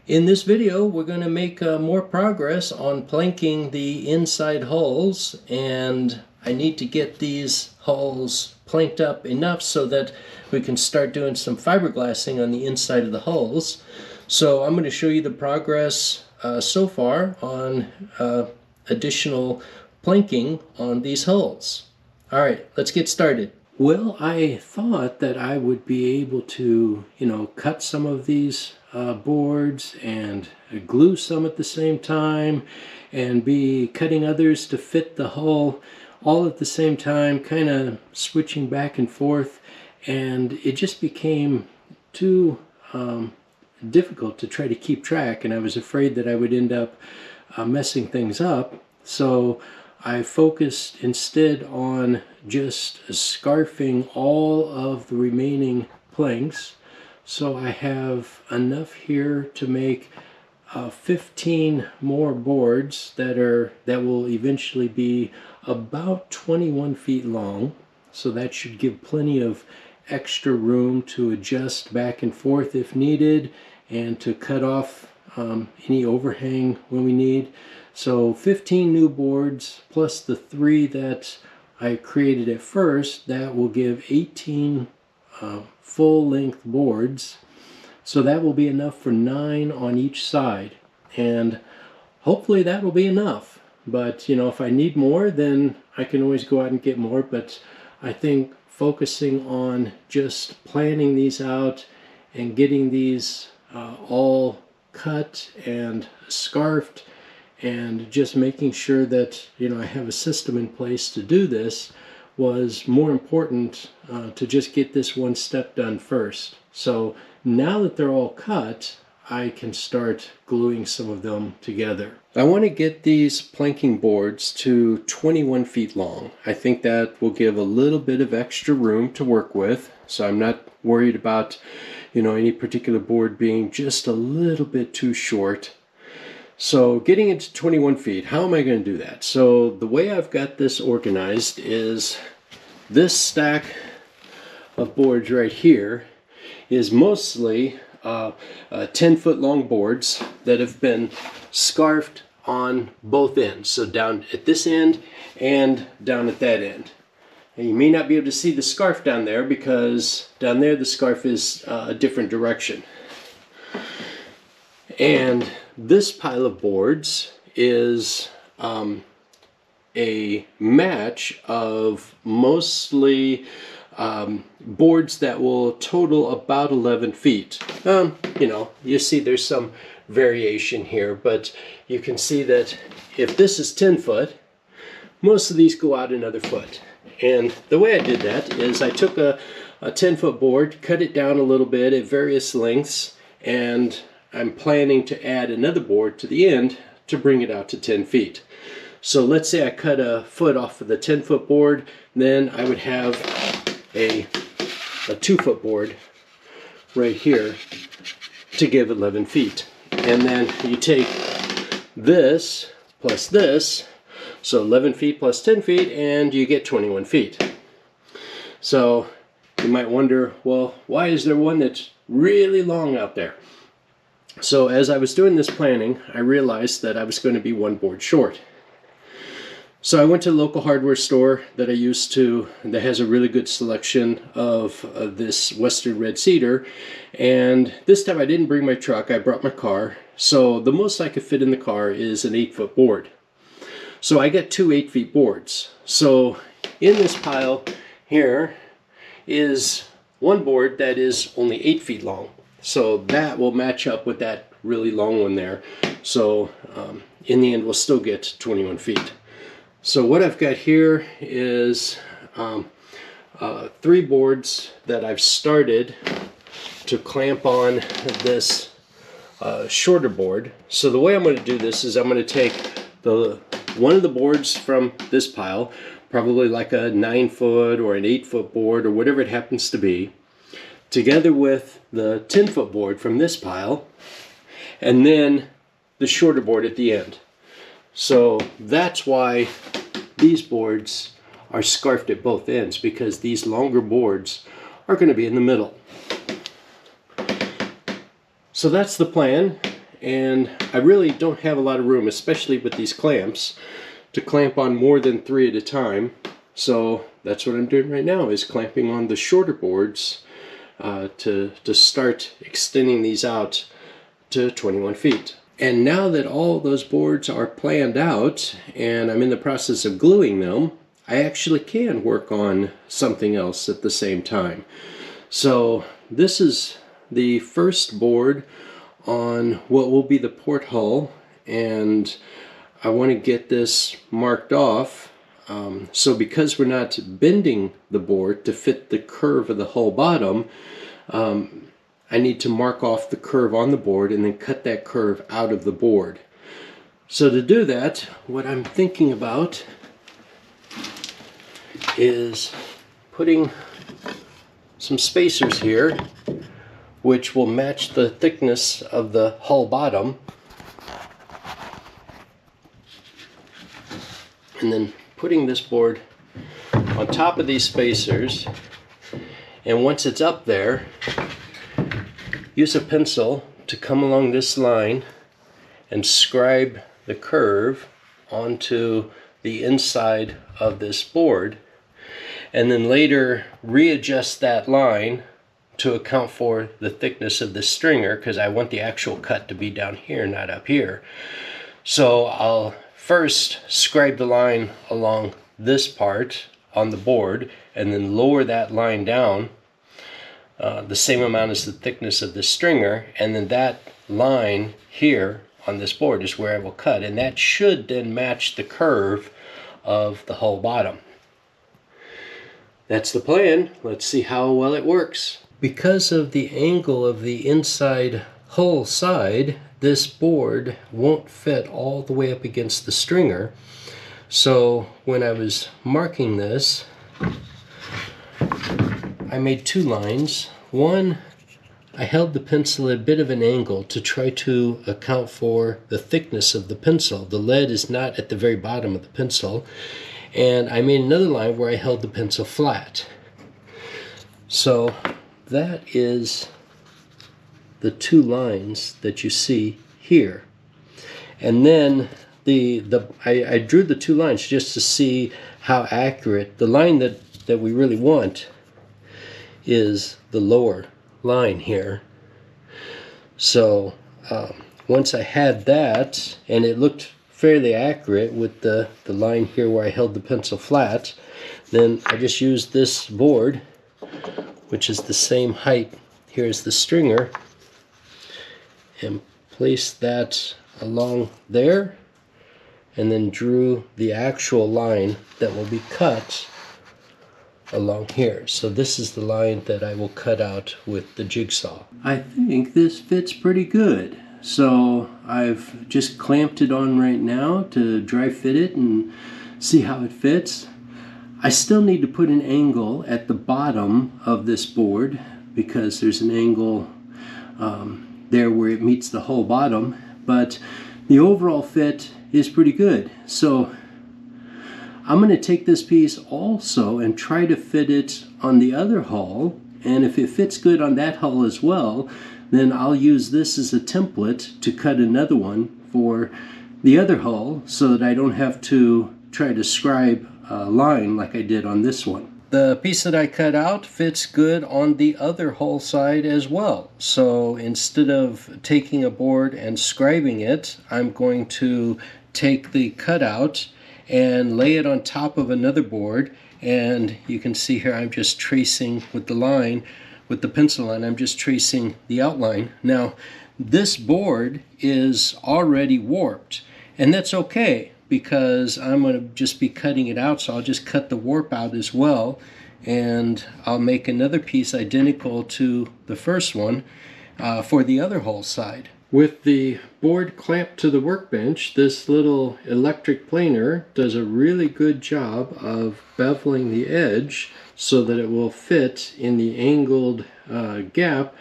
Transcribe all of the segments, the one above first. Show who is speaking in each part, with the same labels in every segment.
Speaker 1: In this video, we're going to make more progress on planking the inside hulls, and I need to get these hulls planked up enough so that we can start doing some fiberglassing on the inside of the hulls. So I'm going to show you the progress so far on additional planking on these hulls. All right, let's get started. Well, I thought that I would be able to, cut some of these boards and glue some at the same time and be cutting others to fit the hull all at the same time, kind of switching back and forth, and it just became too difficult to try to keep track, and I was afraid that I would end up messing things up. So I focused instead on just scarfing all of the remaining planks. So I have enough here to make 15 more boards that will eventually be about 21 feet long. So that should give plenty of extra room to adjust back and forth if needed, and to cut off any overhang when we need. So 15 new boards plus the 3 that I created at first, that will give 18 full-length boards. So that will be enough for 9 on each side, and hopefully that will be enough. But if I need more, then I can always go out and get more. But I think focusing on just planning these out and getting these all cut and scarfed, and just making sure that I have a system in place to do this was more important to just get this one step done first. So now that they're all cut, I can start gluing some of them together. I want to get these planking boards to 21 feet long. I think that will give a little bit of extra room to work with, so I'm not worried about any particular board being just a little bit too short. So getting it to 21 feet, how am I going to do that? So the way I've got this organized is this stack of boards right here is mostly 10-foot long boards that have been scarfed on both ends. So down at this end and down at that end. And you may not be able to see the scarf down there because down there the scarf is a different direction. And this pile of boards is a match of mostly boards that will total about 11 feet. You see there's some variation here, but you can see that if this is 10 foot, most of these go out another foot. And the way I did that is I took a 10-foot board, cut it down a little bit at various lengths, and I'm planning to add another board to the end to bring it out to 10 feet. So let's say I cut a foot off of the 10-foot board, then I would have a 2-foot board right here to give 11 feet. And then you take this plus this, so 11 feet plus 10 feet, and you get 21 feet. So you might wonder, well, why is there one that's really long out there? So as I was doing this planning, I realized that I was going to be one board short. So I went to the local hardware store that I used to, that has a really good selection of this Western red cedar, and this time I didn't bring my truck, I brought my car. So the most I could fit in the car is an 8-foot board. So I got 2 8-foot boards. So in this pile here is one board that is only 8 feet long. So that will match up with that really long one there. So in the end we'll still get 21 feet. So what I've got here is 3 boards that I've started to clamp on this shorter board. So the way I'm going to do this is I'm going to take one of the boards from this pile, probably like a 9-foot or an 8-foot board or whatever it happens to be, together with the 10-foot board from this pile, and then the shorter board at the end. So that's why these boards are scarfed at both ends, because these longer boards are going to be in the middle. So that's the plan, and I really don't have a lot of room, especially with these clamps, to clamp on more than 3 at a time. So that's what I'm doing right now, is clamping on the shorter boards to start extending these out to 21 feet. And now that all those boards are planned out and I'm in the process of gluing them, I actually can work on something else at the same time. So this is the first board on what will be the port hull, and I want to get this marked off. So because we're not bending the board to fit the curve of the hull bottom, I need to mark off the curve on the board and then cut that curve out of the board. So to do that, what I'm thinking about is putting some spacers here which will match the thickness of the hull bottom, and then putting this board on top of these spacers, and once it's up there, use a pencil to come along this line and scribe the curve onto the inside of this board, and then later readjust that line to account for the thickness of the stringer, because I want the actual cut to be down here, not up here. So I'll first scribe the line along this part on the board and then lower that line down the same amount as the thickness of the stringer, and then that line here on this board is where I will cut, and that should then match the curve of the hull bottom. That's the plan. Let's see how well it works. Because of the angle of the inside hull side, this board won't fit all the way up against the stringer. So when I was marking this, I made 2 lines. One, I held the pencil at a bit of an angle to try to account for the thickness of the pencil. The lead is not at the very bottom of the pencil. And I made another line where I held the pencil flat. So that is the 2 lines that you see here. And then I drew the 2 lines just to see how accurate. The line that we really want is the lower line here. So once I had that, and it looked fairly accurate with the line here where I held the pencil flat, then I just used this board, which is the same height here as the stringer, and placed that along there, and then drew the actual line that will be cut along here. So this is the line that I will cut out with the jigsaw. I think this fits pretty good. So I've just clamped it on right now to dry fit it and see how it fits. I still need to put an angle at the bottom of this board because there's an angle there where it meets the whole bottom, but the overall fit is pretty good. So I'm going to take this piece also and try to fit it on the other hull, and if it fits good on that hull as well, then I'll use this as a template to cut another one for the other hull so that I don't have to try to scribe a line like I did on this one. The piece that I cut out fits good on the other hull side as well. So instead of taking a board and scribing it, I'm going to take the cutout and lay it on top of another board, and you can see here I'm just tracing with the line, with the pencil line, I'm just tracing the outline. Now this board is already warped, and that's okay because I'm going to just be cutting it out, so I'll just cut the warp out as well, and I'll make another piece identical to the first one for the other hull side. With the board clamped to the workbench, this little electric planer does a really good job of beveling the edge so that it will fit in the angled gap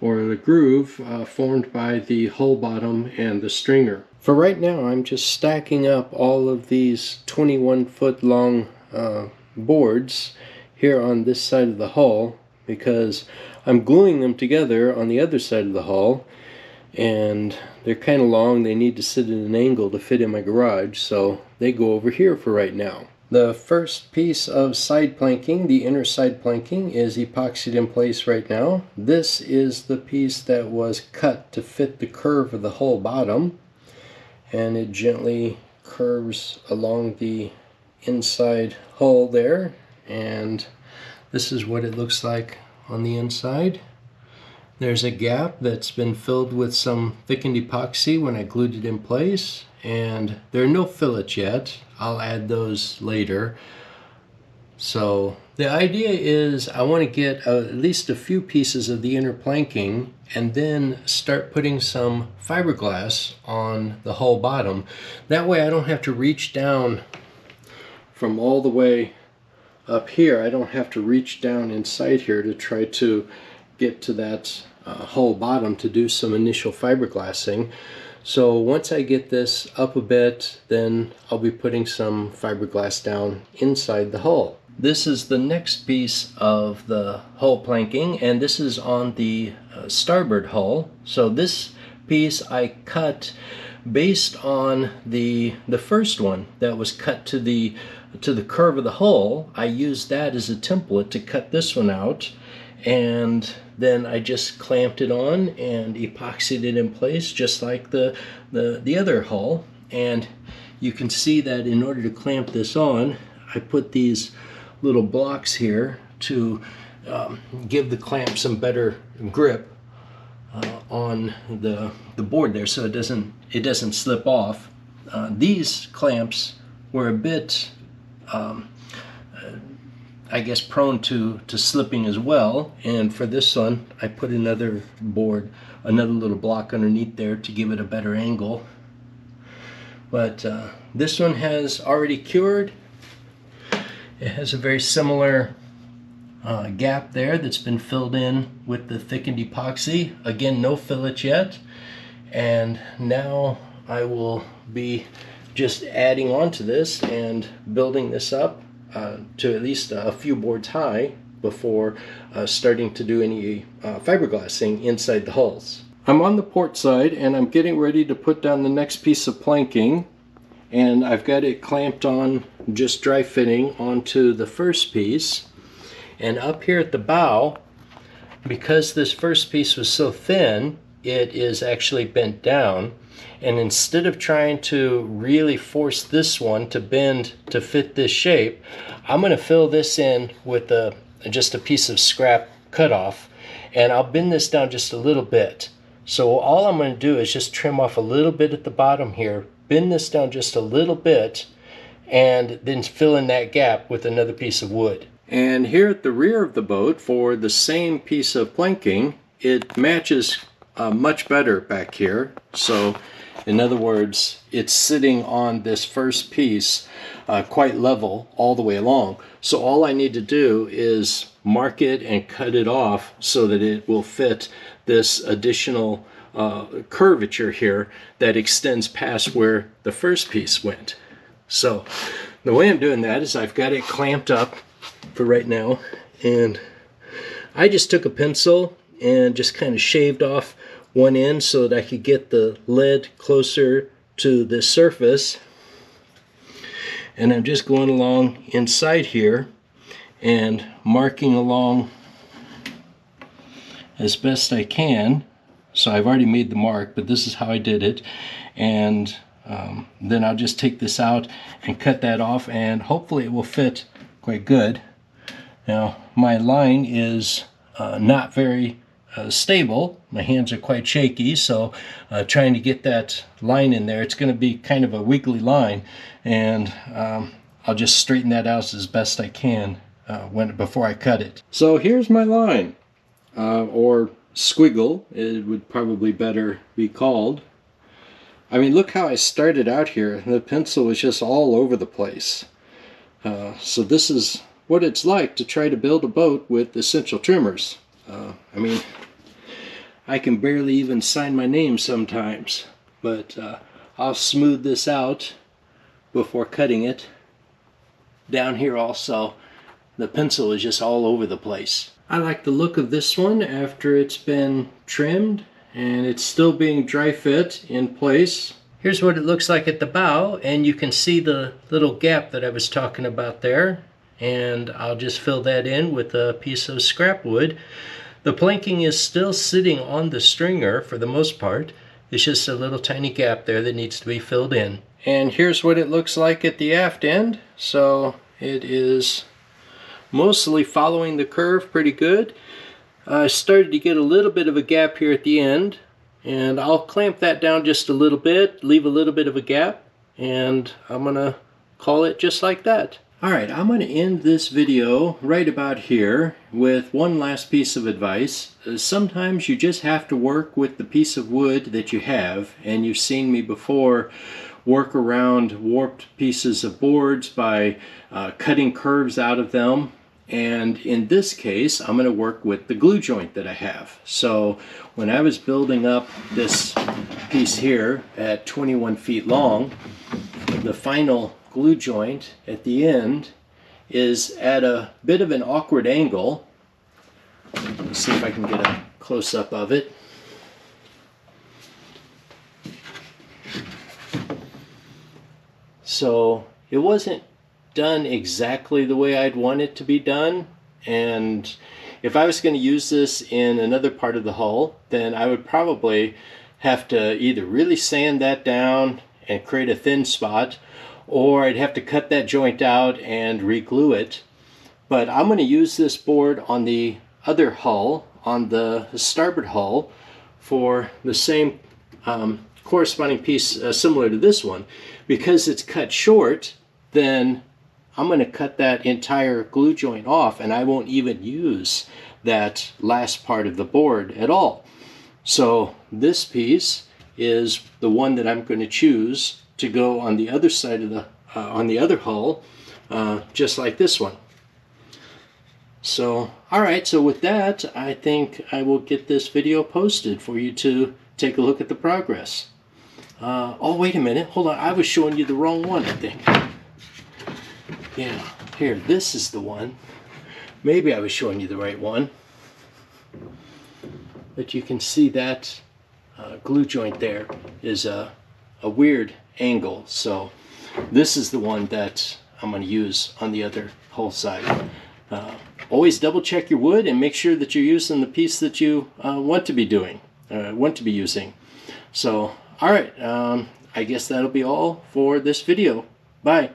Speaker 1: or the groove formed by the hull bottom and the stringer. For right now, I'm just stacking up all of these 21-foot long boards here on this side of the hull because I'm gluing them together on the other side of the hull. and they're kind of long. They need to sit at an angle to fit in my garage, so they go over here for right now. The first piece of side planking, the inner side planking, is epoxied in place right now. This is the piece that was cut to fit the curve of the whole bottom, and it gently curves along the inside hull there, and this is what it looks like on the inside. There's a gap that's been filled with some thickened epoxy when I glued it in place, and there are no fillets yet. I'll add those later. So the idea is I want to get at least a few pieces of the inner planking and then start putting some fiberglass on the whole bottom. That way I don't have to reach down from all the way up here. I don't have to reach down inside here to try to get to that whole bottom to do some initial fiberglassing. So once I get this up a bit, then I'll be putting some fiberglass down inside the hull. This is the next piece of the hull planking, and this is on the starboard hull. So this piece I cut based on the first one that was cut to the curve of the hull. I used that as a template to cut this one out, and then I just clamped it on and epoxied it in place just like the other hull. And you can see that in order to clamp this on, I put these little blocks here to give the clamp some better grip on the board there, so it doesn't slip off. These clamps were a bit I guess prone to slipping as well, and for this one I put another little block underneath there to give it a better angle. But this one has already cured. It has a very similar gap there that's been filled in with the thickened epoxy. Again, no fillets yet, and now I will be just adding on to this and building this up to at least a few boards high before starting to do any fiberglassing inside the hulls. I'm on the port side and I'm getting ready to put down the next piece of planking, and I've got it clamped on, just dry fitting onto the first piece. And up here at the bow, because this first piece was so thin, it is actually bent down. And instead of trying to really force this one to bend to fit this shape, I'm going to fill this in with just a piece of scrap cutoff, and I'll bend this down just a little bit. So all I'm going to do is just trim off a little bit at the bottom here, bend this down just a little bit, and then fill in that gap with another piece of wood. And here at the rear of the boat, for the same piece of planking, it matches much better back here. So in other words, it's sitting on this first piece quite level all the way along. So all I need to do is mark it and cut it off so that it will fit this additional curvature here that extends past where the first piece went. So the way I'm doing that is I've got it clamped up for right now, and I just took a pencil and just kind of shaved off one end so that I could get the lead closer to the surface. And I'm just going along inside here and marking along as best I can. So I've already made the mark, but this is how I did it. And then I'll just take this out and cut that off, and hopefully it will fit quite good. Now my line is not very stable. My hands are quite shaky, so trying to get that line in there, it's going to be kind of a wiggly line, and I'll just straighten that out as best I can before I cut it. So here's my line, or squiggle, it would probably better be called. I mean, look how I started out here. The pencil was just all over the place. So this is what it's like to try to build a boat with essential trimmers. I mean, I can barely even sign my name sometimes, but I'll smooth this out before cutting it. Down here also, the pencil is just all over the place. I like the look of this one after it's been trimmed, and it's still being dry fit in place. Here's what it looks like at the bow, and you can see the little gap that I was talking about there, and I'll just fill that in with a piece of scrap wood. The planking is still sitting on the stringer for the most part. It's just a little tiny gap there that needs to be filled in. And here's what it looks like at the aft end. So it is mostly following the curve pretty good. I started to get a little bit of a gap here at the end, and I'll clamp that down just a little bit, leave a little bit of a gap, and I'm gonna call it just like that. Alright, I'm going to end this video right about here with one last piece of advice. Sometimes you just have to work with the piece of wood that you have, and you've seen me before work around warped pieces of boards by cutting curves out of them. And in this case, I'm going to work with the glue joint that I have. So when I was building up this piece here at 21 feet long, the final glue joint at the end is at a bit of an awkward angle. Let's see if I can get a close-up of it. So it wasn't done exactly the way I'd want it to be done, and if I was going to use this in another part of the hull, then I would probably have to either really sand that down and create a thin spot, or I'd have to cut that joint out and re-glue it. But I'm going to use this board on the other hull, on the starboard hull, for the same corresponding piece similar to this one. Because it's cut short, then I'm going to cut that entire glue joint off, and I won't even use that last part of the board at all. So this piece is the one that I'm going to choose to go on the other side of the on the other hull, just like this one. So alright, so with that, I think I will get this video posted for you to take a look at the progress. Oh, wait a minute, hold on, I was showing you the wrong one, I think. Yeah, here, this is the one. Maybe I was showing you the right one. But you can see that glue joint there is a weird angle, so this is the one that I'm going to use on the other hull side. Always double check your wood and make sure that you're using the piece that you want to be using. So alright, I guess that'll be all for this video. Bye.